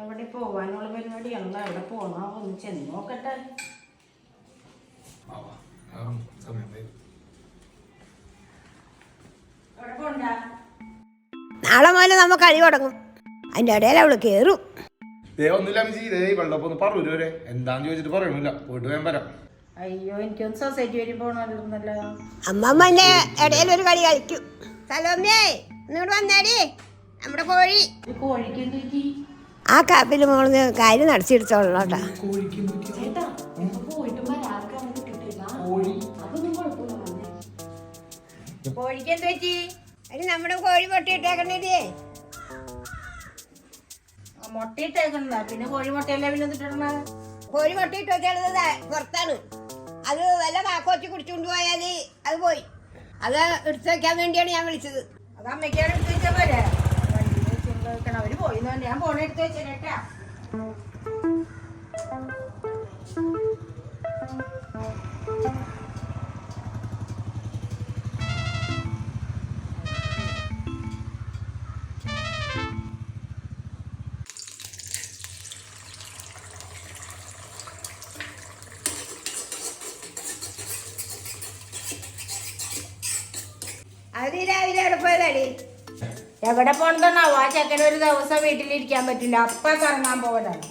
എവിടെ പോവാനുള്ള പരിപാടിയല്ല, എവിടെ പോണോ ഒന്ന് ചെന്ന് നോക്കട്ടെ. നാളെ മുതൽ നമുക്ക് അടി തുടങ്ങും. അതിന്റെ ഇടയിൽ അവള് കേറും. എന്താന്ന് ചോദിച്ചിട്ട് പറയണില്ല, പോയിട്ട് വേഗം വരാം. അയ്യോ, എനിക്കൊന്ന് സൊസൈറ്റി വരെ പോണല്ലോ. അമ്മമ്മന്റെ ഇടയിൽ ഒരു കളി കളിക്കും. സലോമേ ഇങ്ങോട്ട് വന്നേടി, നമ്മുടെ കോഴി. കോഴിക്ക് എന്തൊക്കെ ആ കാപ്പിൽ മോള് കാര്യം നടത്തിയെടുത്തോളൂട്ടാ. കോഴിക്ക് എന്ത് പറ്റി? അതിന് നമ്മുടെ കോഴി പൊട്ടിയിട്ടേക്കണേ. മുട്ടയിട്ടേക്കണ പിന്നെ കോഴി മുട്ടയല്ലേ പിന്നെ ഇട്ടിടണ. കോഴി പൊട്ടിയിട്ട് വെച്ചാൽ പുറത്താണ്. അത് വല്ല കാക്കോച്ചി കുടിച്ചുകൊണ്ട് പോയാല് അത് പോയി. അത് എടുത്തു വെക്കാൻ വേണ്ടിയാണ് ഞാൻ വിളിച്ചത്. അത് അമ്മയ്ക്കാണ് എടുത്ത് വെച്ചാൽ പോരെ. അവര് പോയിന്നോ, ഞാൻ പോണ എടുത്ത് വെച്ചേട്ടാ. അത് രാവിലെ എവിടെ പോയതാടി? എവിടെ പോണതെന്നാവോ? ആ ചെക്കൻ ഒരു ദിവസം വീട്ടിലിരിക്കാൻ പറ്റില്ല, അപ്പ കറങ്ങാൻ പോകലാണ്.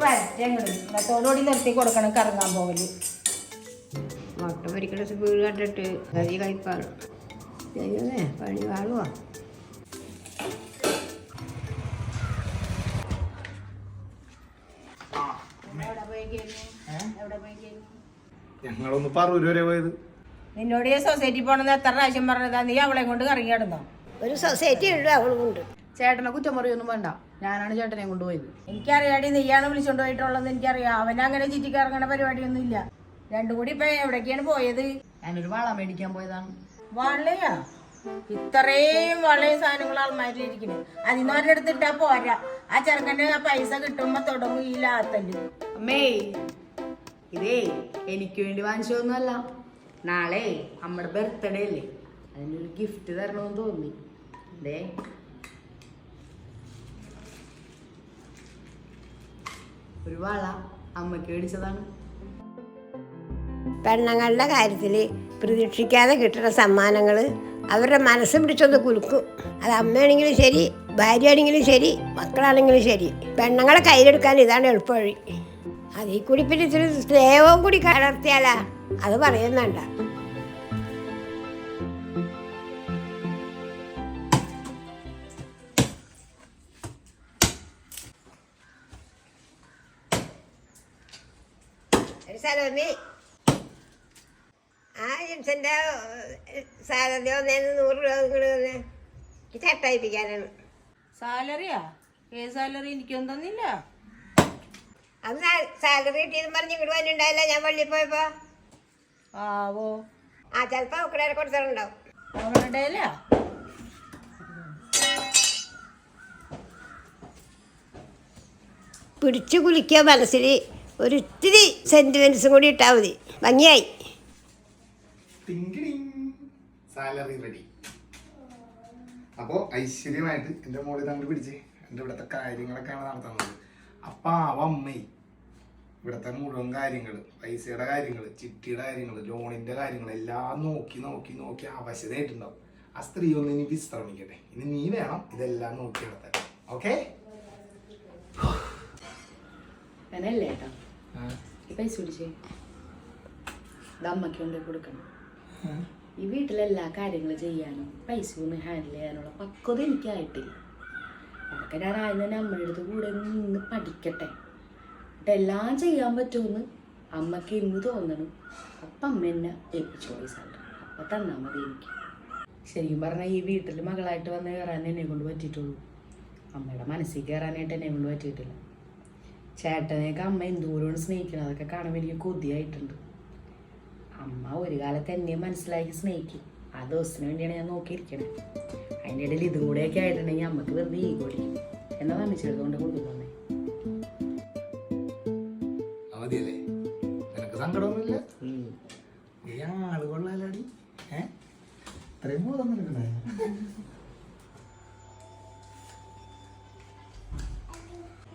വരട്ടെ ഇന്നത്തോടുകൂടി നിർത്തി കൊടുക്കണം കറങ്ങാൻ പോകല്. മുട്ട പൊരിക്കണ സ്പീഡ് കണ്ടിട്ട് കറി കഴിപ്പാണ്. പണി വാളുവാ. ഞങ്ങളൊന്ന് പറൂര് വരെ പോയത്. നിന്നോട് ഈ സൊസൈറ്റി പോണെന്ന് എത്ര പ്രാവശ്യം പറഞ്ഞതാ? നീ അവളെ കൊണ്ട് കറങ്ങി കിടന്നോ? ഒരു സൊസൈറ്റി ഉണ്ട്, അവളുണ്ട്. ചേട്ടനെ കുറ്റം പറയൊന്നും വേണ്ട, ഞാനാണ് ചേട്ടനെ കൊണ്ടുപോയത്. എനിക്കറിയാടി, നീയാണ് വിളിച്ചോണ്ട് പോയിട്ടുള്ളത് എനിക്കറിയാം. അവനങ്ങനെ ചുറ്റിക്ക് ഇറങ്ങണ പരിപാടിയൊന്നും ഇല്ല. രണ്ടും കൂടി ഇപ്പൊ എവിടേക്കാണ് പോയത്? ഞാനൊരു വള മേടിക്കാൻ പോയതാണ്. വളയാ? ഇത്രയും വളയും സാധനങ്ങൾ ആൾമാരിലിരിക്കുന്നു. അതിന് ഒരിടത്തിട്ടാ പോരാ. ആ ചെറുക്കൻ്റെ ആ പൈസ കിട്ടുമ്പോ തുടങ്ങും ഈ ലാത്തല്. അമ്മേ, ഇതേ എനിക്ക് വേണ്ടി വാങ്ങിച്ചതൊന്നുമല്ല. നാളെ നമ്മുടെ ബർത്ത്ഡേ അല്ലേ, അതിനൊരു ഗിഫ്റ്റ് തരണമെന്ന് തോന്നി. അതെ, ഒരു വള അമ്മയ്ക്ക് മേടിച്ചതാണ്. പെണ്ണുങ്ങളുടെ കാര്യത്തിൽ പ്രതീക്ഷിക്കാതെ കിട്ടുന്ന സമ്മാനങ്ങൾ അവരുടെ മനസ്സ് പിടിച്ചൊന്ന് കുലുക്കും. അത് അമ്മയാണെങ്കിലും ശരി, ഭാര്യയാണെങ്കിലും ശരി, മക്കളാണെങ്കിലും ശരി. പെണ്ണുങ്ങളെ കയ്യിലെടുക്കാൻ ഇതാണ് എളുപ്പവഴി. അതിൽ കൂടി പിന്നെ ഇത്തിരി സ്നേഹവും കൂടി കലർത്തിയാലാ അത് പറയുന്നുണ്ട. സലോമി, ആ ജിംസന്റെ സാലറി വന്നേന്ന് 100 രൂപ നിങ്ങൾ തന്നെ ചട്ടയിപ്പിക്കാനാണ്. സാലറിയാ? ഏത് സാലറി? എനിക്കൊന്നും തന്നില്ല. അത് സാലറി കിട്ടിയെന്ന് പറഞ്ഞ് ഇങ്ങോട്ട് വന്നിട്ടുണ്ടായില്ല ഞാൻ പള്ളിയിൽ പോയപ്പോ. ആവോ, ആ ചിലപ്പോ ഒക്കെ കൊടുത്തിട്ടുണ്ടാവും. അവളുടെ പിടിച്ചു കുലിക്കുക. മനസ്സിൽ ഒരിത്തിരി സെന്റിമെന്റ്സും കൂടി ഇട്ടാൽ മതി. ഭംഗിയായി. Salary ready. അപ്പോ ഐശ്വര്യമായിട്ട് എന്റെ മോളിൽ തമ്മിൽ പിടിച്ച് എന്റെ ഇവിടുത്തെ കാര്യങ്ങളൊക്കെയാണ് നടത്തുന്നത്. അമ്മേ ഇവിടുത്തെ മുഴുവൻ കാര്യങ്ങൾ, പൈസയുടെ കാര്യങ്ങൾ, ചിട്ടിയുടെ കാര്യങ്ങൾ, ലോണിന്റെ കാര്യങ്ങൾ എല്ലാം നോക്കി നോക്കി നോക്കി അവശതയായിട്ടുണ്ടാവും. ആ സ്ത്രീ ഒന്ന് ഇനി വിശ്രമിക്കട്ടെ. ഇനി നീ വേണം ഇതെല്ലാം നോക്കി നടത്താൻ. ഓക്കെ? അങ്ങനല്ലേ ഏട്ടാ, ഈ പൈസ പിടിച്ചേ, ഇത് അമ്മയ്ക്ക് കൊണ്ട് കൊടുക്കണം. ഈ വീട്ടിലെല്ലാ കാര്യങ്ങളും ചെയ്യാനും പൈസ ഒന്ന് ഹാൻഡിൽ ചെയ്യാനുള്ള പക്വത എനിക്കായിട്ടില്ല. അതൊക്കെ ഞാൻ ആദ്യം തന്നെ അമ്മയുടെ അടുത്ത് കൂടെ നിന്ന് പഠിക്കട്ടെ. എന്നിട്ട് എല്ലാം ചെയ്യാൻ പറ്റുമെന്ന് അമ്മയ്ക്ക് ഇന്ന് തോന്നണം. അപ്പം അമ്മ എന്നെ ഏൽപ്പിച്ചു പോയി സാലറി. അപ്പം തന്നാൽ മതി എനിക്ക്. ശരിക്കും പറഞ്ഞാൽ ഈ വീട്ടിൽ മകളായിട്ട് വന്ന് കയറാൻ എന്നെ കൊണ്ട് പറ്റിയിട്ടുള്ളൂ. അമ്മയുടെ മനസ്സിൽ കയറാനായിട്ട് എന്നെ കൊണ്ട് പറ്റിയിട്ടില്ല. ചേട്ടനെയൊക്കെ അമ്മ എന്തോരോട് സ്നേഹിക്കണം, അതൊക്കെ കാണുമ്പോൾ എനിക്ക് കൊതിയായിട്ടുണ്ട്. അമ്മ ഒരു കാലത്ത് എന്നെ മനസ്സിലാക്കി സ്നേഹിക്കും. ആ ദിവസത്തിന് വേണ്ടിയാണ് ഞാൻ നോക്കിയിരിക്കണേ. അതിൻ്റെ ഇടയിൽ ഇതും കൂടെയൊക്കെ ആയിട്ടുണ്ടെങ്കിൽ അമ്മക്ക് വെറുതെ ഈഗോടി എന്നാ വന്നിച്ചെടുത്തുകൊണ്ട് കൊടുക്കുന്നേ. അവധിയല്ലേ, നിനക്ക് സങ്കടമൊന്നുമില്ല? ഈ ആള് കൊള്ളാലടി. ഇത്രയും ബോധം നിനക്കണേ.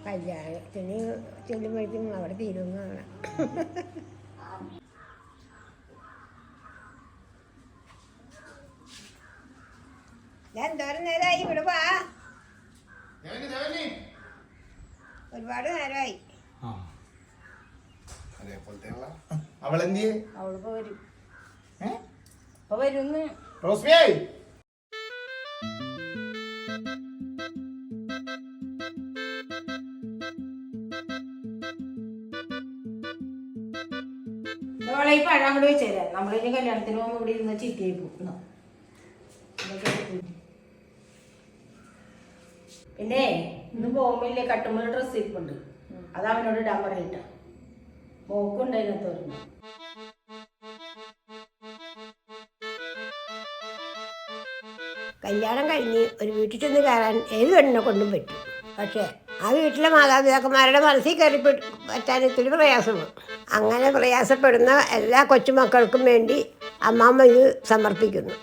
കല്യാണത്തിന് ചെല്ലുമ്പോഴേക്കും അവിടെ തീരുമെന്ന് കാണാം. ഞാൻ എന്തോരം നേരമായി ഇവിടെ വാ, ഒരുപാട് നേരമായി. അവളെന്തിയെ അവളിപ്പോ വരും, ഇപ്പൊ വരുന്ന്. റോസ്മിയേ അവളെ ഈ പഴം അങ്ങോട്ട് വെച്ചേരാ. നമ്മളിനി കല്യാണത്തിന് പോകുമ്പോ ഇവിടെ ഇരുന്ന് ചീത്തയായി പോകും. പിന്നെ ഇന്ന് പോകുമ്പോല്ലേ കട്ടുമ്പോൾ ഡ്രസ്സ് ഇരിപ്പുണ്ട്, അത് അവനോട് ഇടാൻ പറയട്ട. മോക്കുണ്ടായിരുന്നു തോന്നുന്നു. കല്യാണം കഴിഞ്ഞ് ഒരു വീട്ടിൽ ചെന്ന് കയറാൻ ഏത് പെണ്ണിനെ കൊണ്ടും പറ്റും. പക്ഷേ ആ വീട്ടിലെ മാതാപിതാക്കന്മാരുടെ മനസ്സിൽ കയറി പറ്റാൻ ഇത്തിരി പ്രയാസമാണ്. അങ്ങനെ പ്രയാസപ്പെടുന്ന എല്ലാ കൊച്ചുമക്കൾക്കും വേണ്ടി അമ്മാമ്മ ഇത് സമർപ്പിക്കുന്നു.